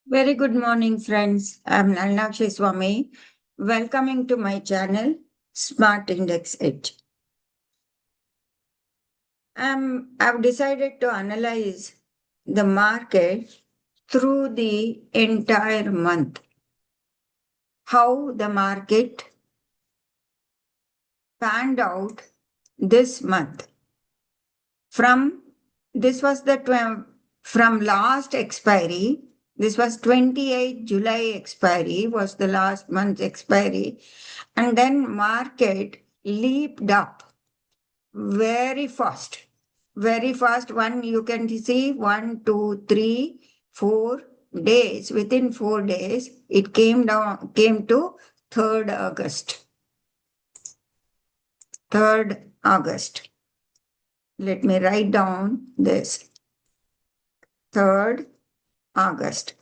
Very good morning, friends. I'm Nalnakshi Swami. Welcoming to my channel, Smart Index Edge. I've decided to analyze the market through the entire month. How the market panned out this month. From this was from last expiry. This was 28 July expiry was the last month's expiry, and then market leaped up very fast, very fast. One you can see 1, 2, 3, 4 days. Within 4 days, it came to 3rd August. 3rd August. Let me write down this. 3rd August.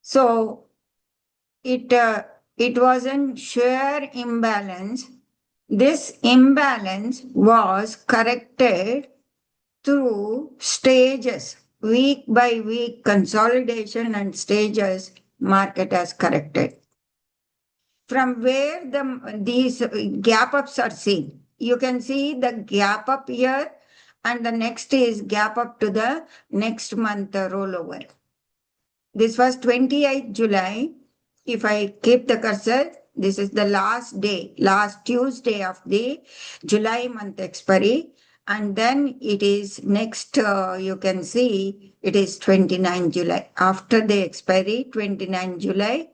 So it was a sheer imbalance. This imbalance was corrected through stages, week by week consolidation and stages. Market has corrected. From where these gap ups are seen, you can see the gap up here, and the next is gap up to the next month rollover. This was 28th July. If I keep the cursor, this is the last day, last Tuesday of the July month expiry. And then it is next, you can see it is 29 July. After the expiry, 29 July,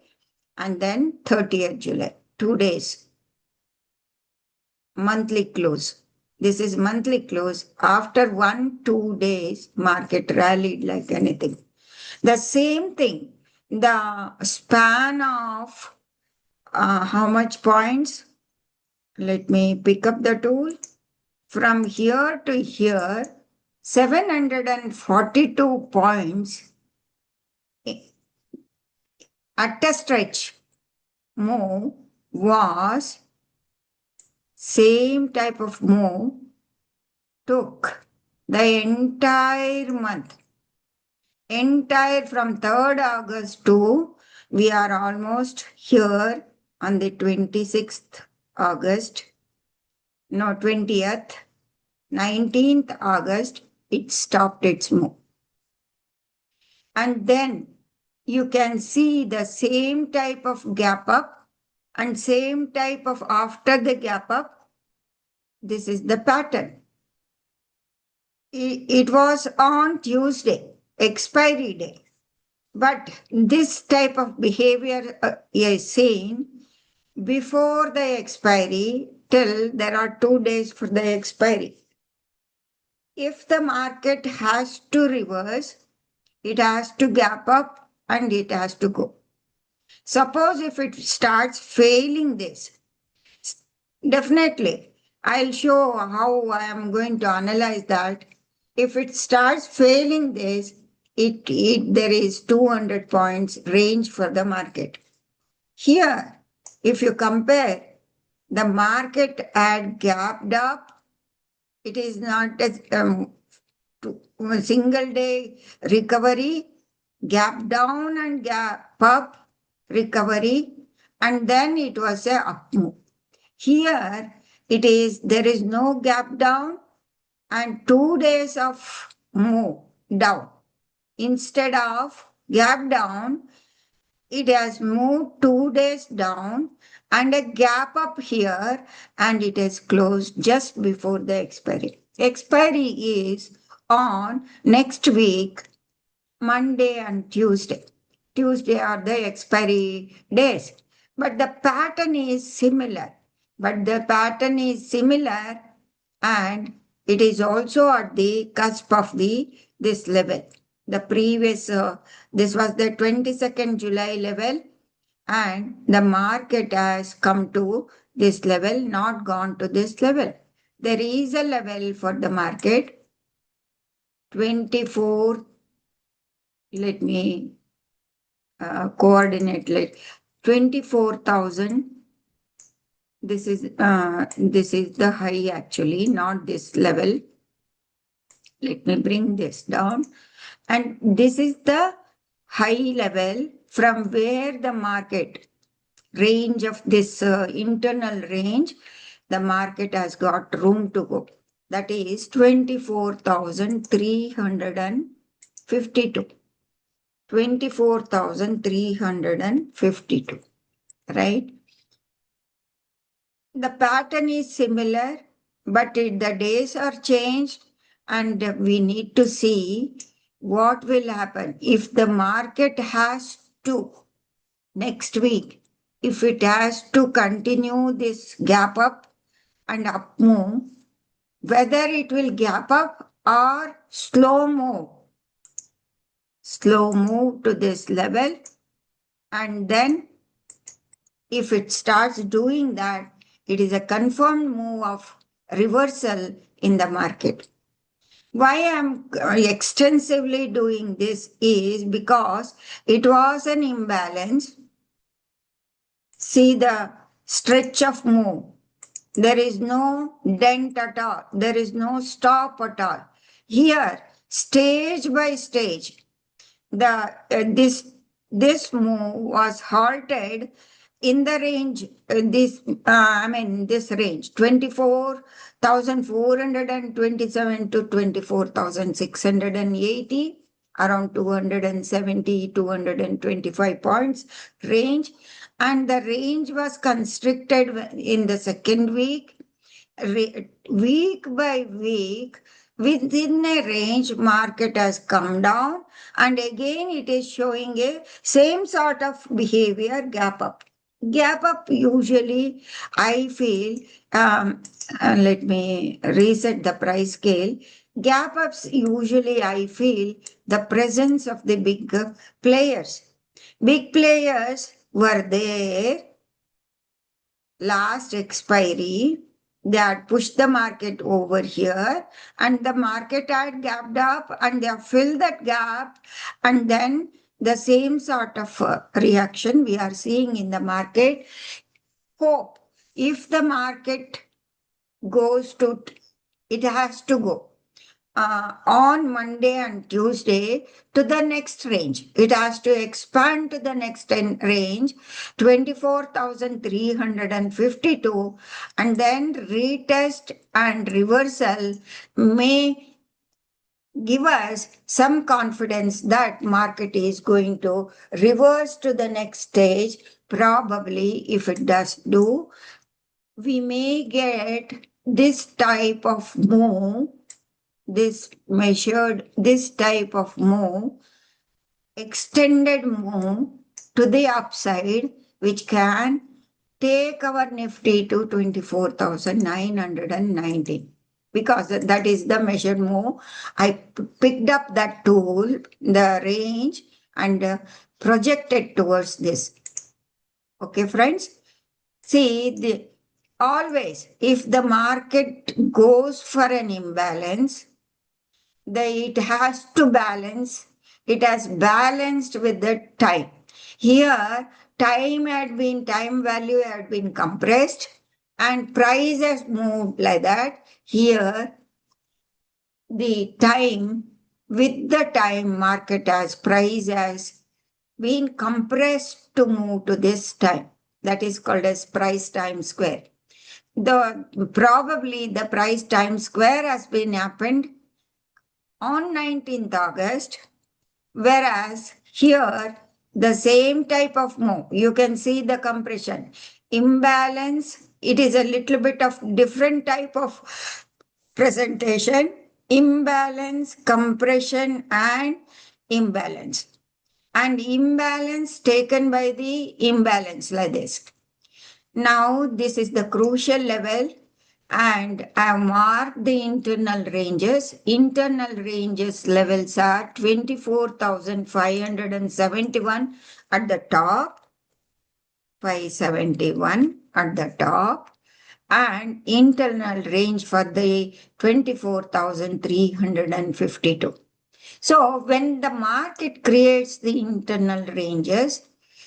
and then 30th July, 2 days. Monthly close. This is monthly close. After 1-2 days, market rallied like anything. The same thing, the span of how much points? Let me pick up the tool. From here to here, 742 points at a stretch move was same type of move took the entire month. Entire from 3rd August to we are almost here on the 26th August. No, 20th, 19th August, it stopped its move. And then you can see the same type of gap up and same type of after the gap up. This is the pattern. It was on Tuesday, expiry day. But this type of behavior is seen before the expiry till there are 2 days for the expiry. If the market has to reverse, it has to gap up and it has to go. Suppose if it starts failing this, definitely I'll show how I am going to analyze that. If it starts failing this, there is 200 points range for the market. Here, if you compare, the market had gapped up. It is not a single day recovery, gap down and gap up recovery, and then it was a up move. Here, there is no gap down and 2 days of move down. Instead of gap down, it has moved 2 days down and a gap up here, and it has closed just before the expiry. Expiry is on next week, Monday and Tuesday. Tuesday are the expiry days. But the pattern is similar. And it is also at the cusp of this level. The previous, this was the 22nd July level, and the market has come to this level, not gone to this level. There is a level for the market, 24, let me coordinate, 24,000. This is the high actually, not this level. Let me bring this down. And this is the high level from where the market range of this internal range, the market has got room to go. That is 24,352. 24,352, right? The pattern is similar, but the days are changed, and we need to see what will happen if the market has to next week, if it has to continue this gap up and up move, whether it will gap up or slow move to this level, and then if it starts doing that, it is a confirmed move of reversal in the market. Why I'm extensively doing this is because it was an imbalance. See the stretch of move. There is no dent at all. There is no stop at all. Here, stage by stage, this move was halted in the range, this range, 24,427 to 24,680, around 270, 225 points range. And the range was constricted in the second week, week by week. Within a range, market has come down, and again it is showing a same sort of behavior, gap up. Gap up usually, I feel, let me reset the price scale. Gap ups usually, I feel, the presence of the big players. Big players were there last expiry. They had pushed the market over here, and the market had gapped up, and they have filled that gap, and then the same sort of reaction we are seeing in the market. Hope if the market goes to, it has to go on Monday and Tuesday to the next range. It has to expand to the next range, 24,352, and then retest and reversal may give us some confidence that market is going to reverse to the next stage. Probably, if it does do, we may get this type of move, this type of move, extended move to the upside, which can take our Nifty to 24,919. Because that is the measured move. I picked up that tool, the range, and projected towards this. Okay, friends? See, always, if the market goes for an imbalance, it has to balance. It has balanced with the time. Here, time value had been compressed, and price has moved like that. Here, with the time market as price has been compressed to move to this time. That is called as price time square. Probably the price time square has been happened on 19th August, whereas here the same type of move, you can see the compression. Imbalance, it is a little bit of different type of presentation. Imbalance, compression, and imbalance. And imbalance taken by the imbalance like this. Now this is the crucial level, and I have marked the internal ranges. Internal ranges levels are 24,571 at the top, 571 at the top, and internal range for the 24,352. So when the market creates the internal ranges,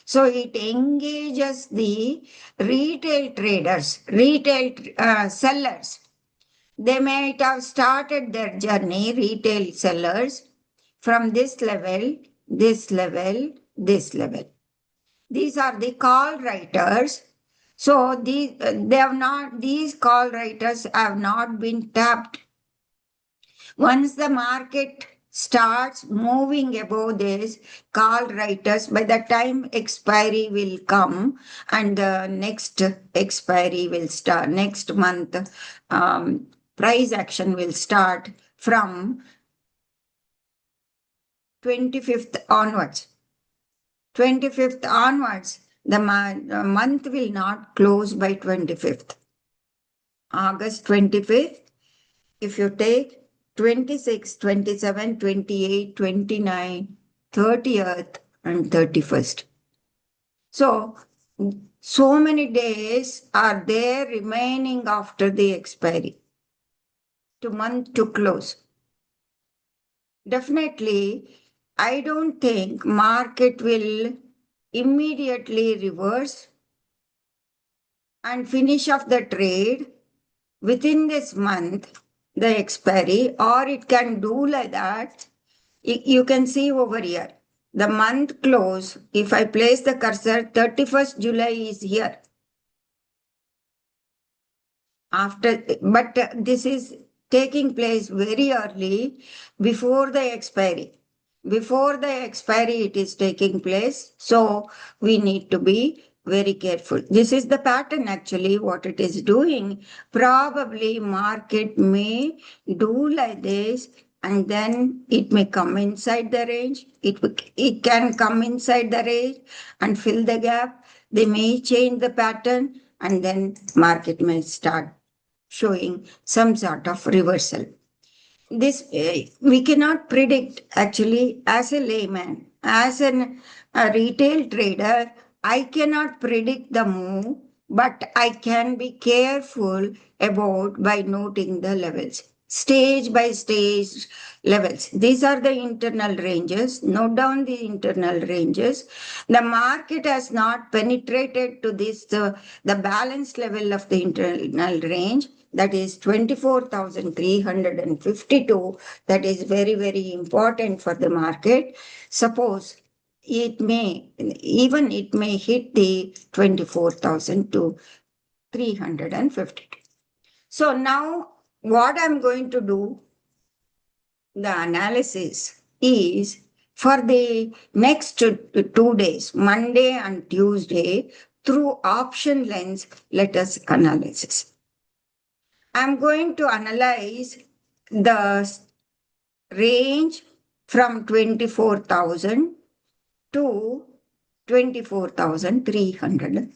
so it engages the retail traders, retail sellers. They might have started their journey, retail sellers, from this level, this level, this level. These are the call writers. So these call writers have not been tapped. Once the market starts moving above this call writers, by the time expiry will come and the next expiry will start, next month price action will start from 25th onwards. 25th onwards, the month will not close by 25th. August 25th, if you take 26, 27, 28, 29, 30th, and 31st. So many days are there remaining after the expiry to month to close. Definitely, I don't think market will immediately reverse and finish off the trade within this month, the expiry, or it can do like that. You can see over here, the month close, if I place the cursor, 31st July is here. But this is taking place very early before the expiry. Before the expiry, it is taking place. So we need to be very careful. This is the pattern actually, what it is doing. Probably market may do like this and then it may come inside the range. It can come inside the range and fill the gap. They may change the pattern and then market may start showing some sort of reversal. This we cannot predict actually as a layman, as a retail trader. I cannot predict the move, but I can be careful about by noting the levels, stage by stage levels. These are the internal ranges. Note down the internal ranges. The market has not penetrated to this the balance level of the internal range, that is 24,352. That is very, very important for the market. Suppose it may hit the 24,352. So now what I'm going to do, the analysis is for the next 2 days, Monday and Tuesday, through option lens, let us analysis. I'm going to analyze the range from 24,000 to 24,300.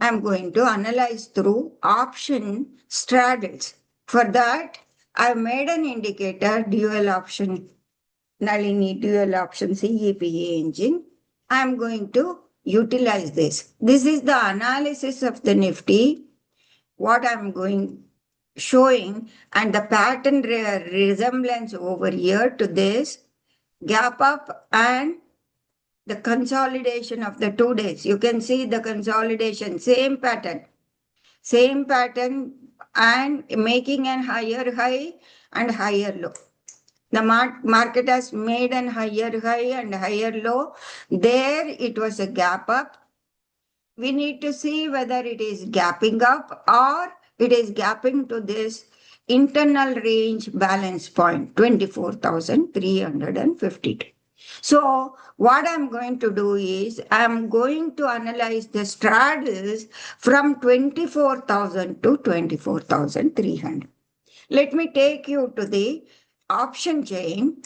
I'm going to analyze through option straddles. For that, I've made an indicator, dual option, Nalini dual option CEPA engine. I'm going to utilize this. This is the analysis of the Nifty, what I'm showing, and the pattern resemblance over here to this gap up and the consolidation of the 2 days. You can see the consolidation, same pattern and making an higher high and higher low. The market has made an higher high and higher low. There it was a gap up. We need to see whether it is gapping up or it is gapping to this internal range balance point, 24,352. So what I'm going to do is I'm going to analyze the straddles from 24,000 to 24,300. Let me take you to the option chain.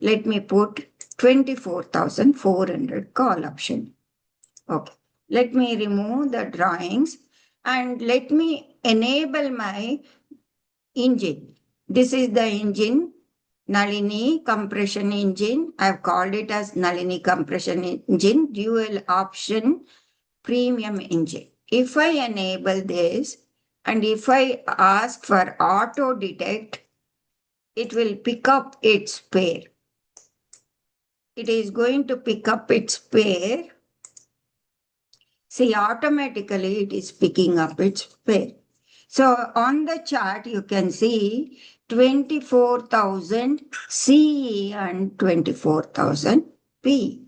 Let me put 24,400 call option. Okay, let me remove the drawings and let me enable my engine. This is the engine, Nalini compression engine. I've called it as Nalini compression engine, dual option premium engine. If I enable this and if I ask for auto detect, it will pick up its pair. It is going to pick up its pair. See, automatically it is picking up its pair. So on the chart, you can see 24,000 CE and 24,000 P.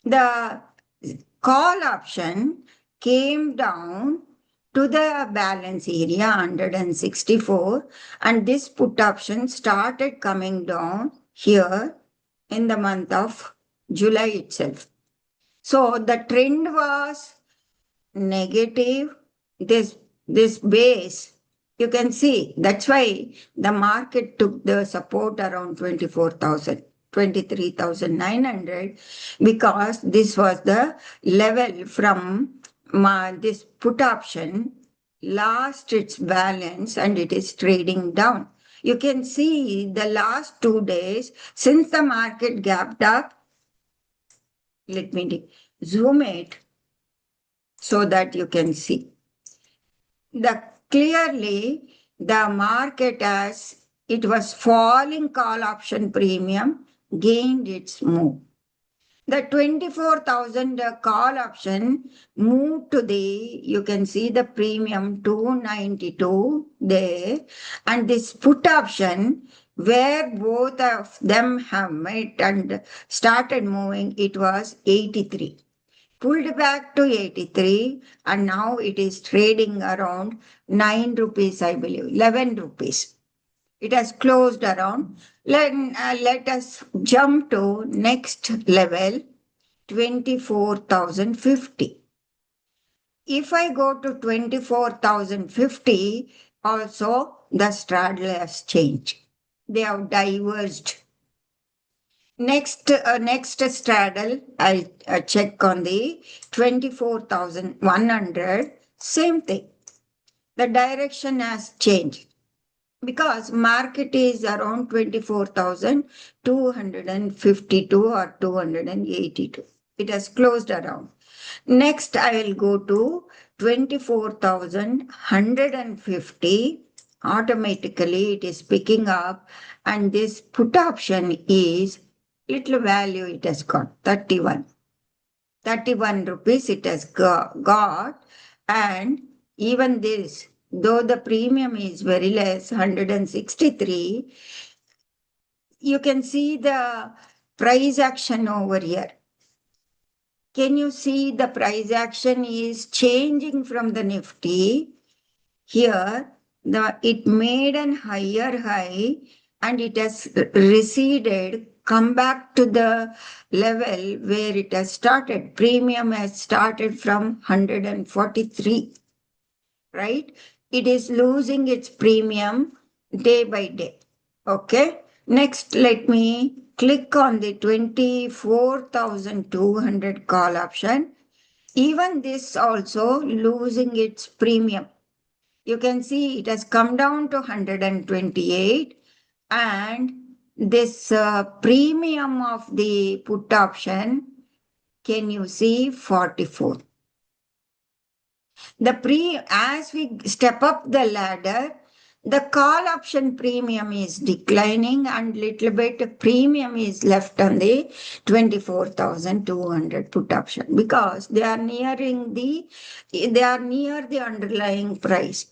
The call option came down to the balance area 164, and this put option started coming down here in the month of July itself. So the trend was negative. This base, you can see, that's why the market took the support around 24,000, 23,900, because this was the level from this put option lost its balance and it is trading down. You can see the last 2 days since the market gapped up. Let me zoom it so that you can see. Clearly, the market, as it was falling call option premium, gained its move. The 24,000 call option moved to you can see the premium 292 there, and this put option where both of them have met and started moving, it was 83. Pulled back to 83, and now it is trading around 9 rupees, I believe, 11 rupees. It has closed around. Let us jump to next level, 24,050. If I go to 24,050, also the straddle has changed. They have diverged. Next straddle, I'll check on the 24,100. Same thing. The direction has changed because market is around 24,252 or 282. It has closed around. Next, I will go to 24,150. Automatically, it is picking up, and this put option is little value it has got, 31 rupees it has got. And even this, though the premium is very less, 163, you can see the price action over here. Can you see the price action is changing from the Nifty? Here, it made an higher high and it has receded, come back to the level where it has started. Premium has started from 143, right? It is losing its premium day by day. Okay. Next, let me click on the 24,200 call option. Even this also losing its premium. You can see it has come down to 128, and this premium of the put option, can you see, 44. As we step up the ladder, the call option premium is declining and little bit premium is left on the 24,200 put option because they are near the underlying price.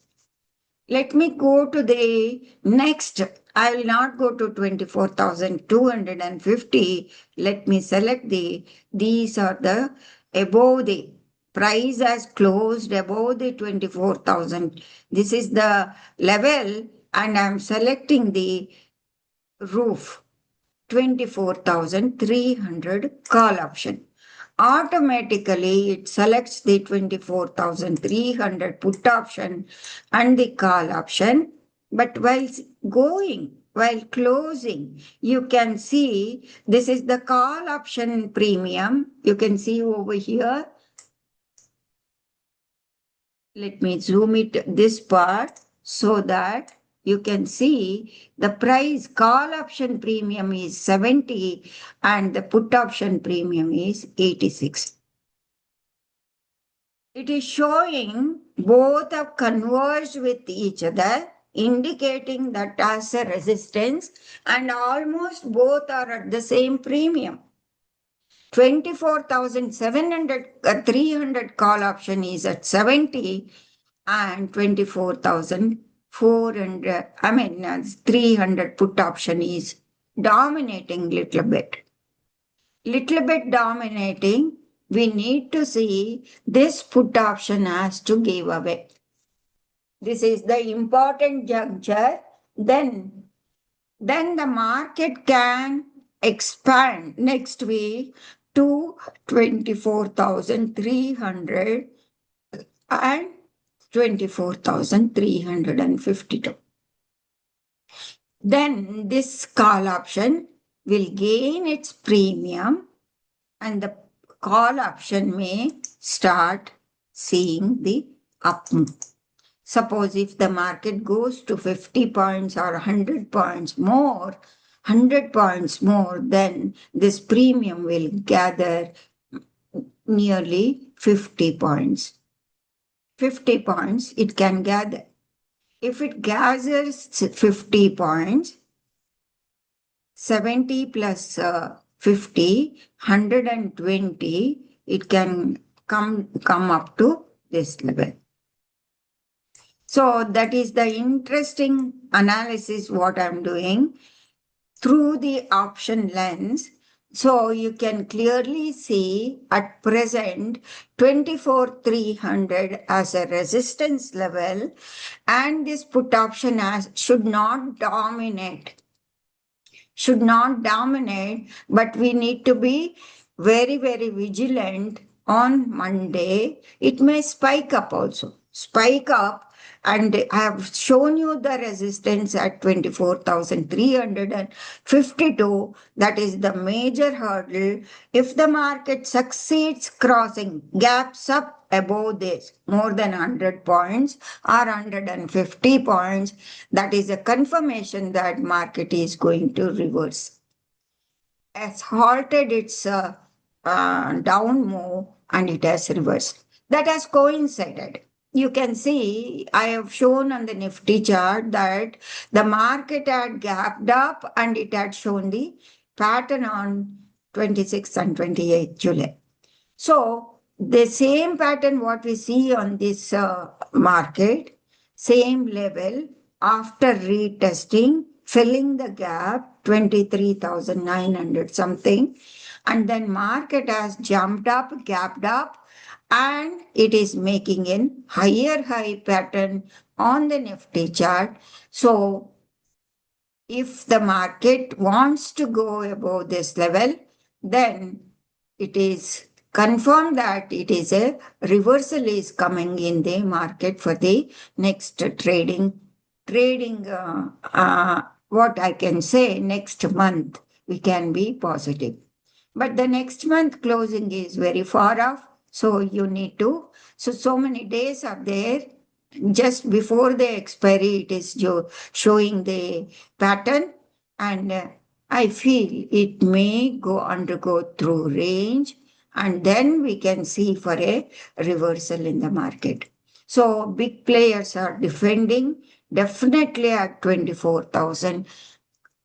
Let me go to the next. I will not go to 24,250. Let me select these are the above the price has closed above the 24,000. This is the level, and I'm selecting the roof, 24,300 call option. Automatically, it selects the 24,300 put option and the call option. But while closing, you can see this is the call option premium. You can see over here. Let me zoom it this part so that you can see the price. Call option premium is 70 and the put option premium is 86. It is showing both have converged with each other, indicating that as a resistance, and almost both are at the same premium. 24,700, 300 call option is at 70 and 24,000 300 put option is dominating little bit dominating. We need to see this put option has to give away. This is the important juncture. Then the market can expand next week to 24,300 and 24,352. Then this call option will gain its premium and the call option may start seeing the up move. Suppose if the market goes to 50 points or 100 points more, then this premium will gather nearly 50 points. 50 points it can gather. If it gathers 50 points, 70 plus 50, 120, it can come up to this level. So that is the interesting analysis what I'm doing through the option lens. So you can clearly see at present 24,300 as a resistance level, and this put option should not dominate, but we need to be very, very vigilant. On Monday, it may spike up also. And I have shown you the resistance at 24,352. That is the major hurdle. If the market succeeds crossing, gaps up above this, more than 100 points or 150 points, that is a confirmation that market is going to reverse. Has halted its down move and it has reversed. That has coincided. You can see, I have shown on the Nifty chart that the market had gapped up and it had shown the pattern on 26th and 28th July. So the same pattern what we see on this market, same level after retesting, filling the gap, 23,900 something, and then market has jumped up, gapped up, and it is making a higher high pattern on the Nifty chart. So if the market wants to go above this level, then it is confirmed that it is a reversal is coming in the market for the next trading what I can say, next month we can be positive. But the next month closing is very far off. So you need to, so many days are there. Just before the expiry, it is showing the pattern. And I feel it may undergo through range. And then we can see for a reversal in the market. So big players are defending definitely at 24,000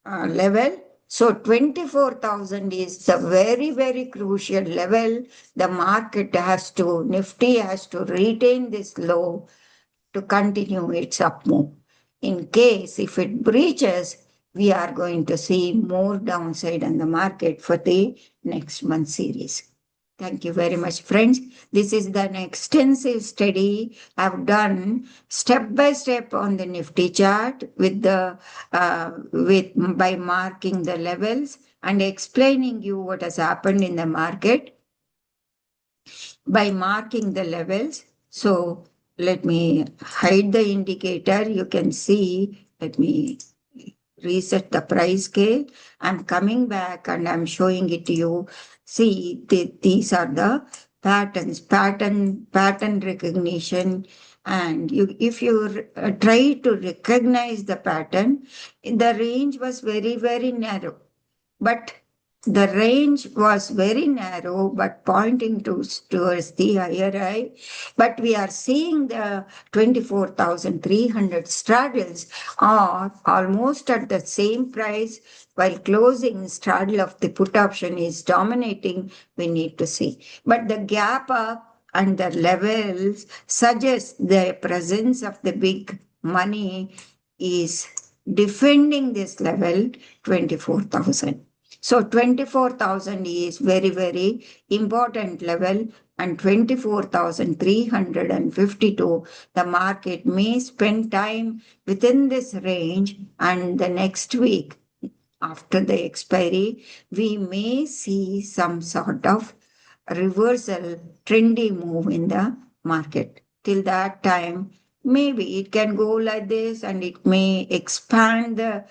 level. So 24,000 is the very, very crucial level. The market Nifty has to retain this low to continue its up move. In case if it breaches, we are going to see more downside in the market for the next month series. Thank you very much, friends. This is an extensive study I've done step by step on the Nifty chart by marking the levels and explaining you what has happened in the market by marking the levels. So let me hide the indicator. You can see, let me reset the price scale. I'm coming back and I'm showing it to you. See, these are the patterns, pattern recognition. And if you try to recognize the pattern, the range was very, very narrow. But the range was very narrow, but pointing towards the higher high. But we are seeing the 24,300 straddles are almost at the same price, while closing straddle of the put option is dominating. We need to see. But the gap up and the levels suggest the presence of the big money is defending this level 24,000. So 24,000 is very, very important level, and 24,352, the market may spend time within this range, and the next week after the expiry, we may see some sort of reversal, trendy move in the market. Till that time, maybe it can go like this and it may expand the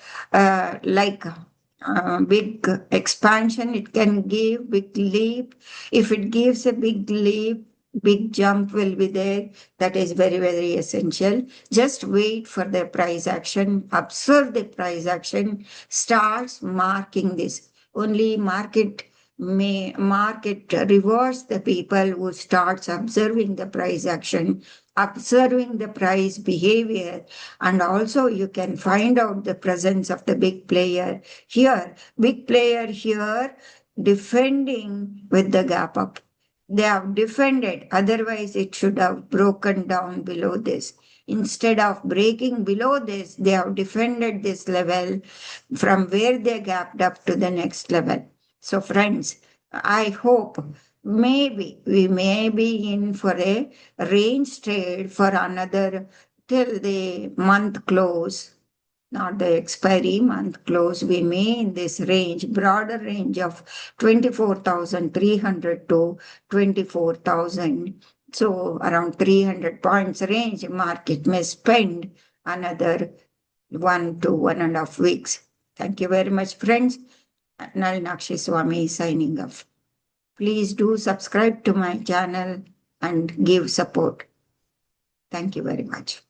big expansion. It can give big leap. If it gives a big leap, big jump will be there. That is very, very essential. Just wait for the price action, observe the price action, starts marking this. Only market rewards the people who starts observing the price action, observing the price behavior, and also you can find out the presence of the big player here. Big player here defending with the gap up. They have defended, otherwise it should have broken down below this. Instead of breaking below this, they have defended this level from where they gapped up to the next level. So friends, I hope maybe we may be in for a range trade for another till the month close, not the expiry month close. We may in this range, broader range of 24,300 to 24,000. So around 300 points range, market may spend another 1 to 1.5 weeks. Thank you very much, friends. Nalnakshi Swami signing off. Please do subscribe to my channel and give support. Thank you very much.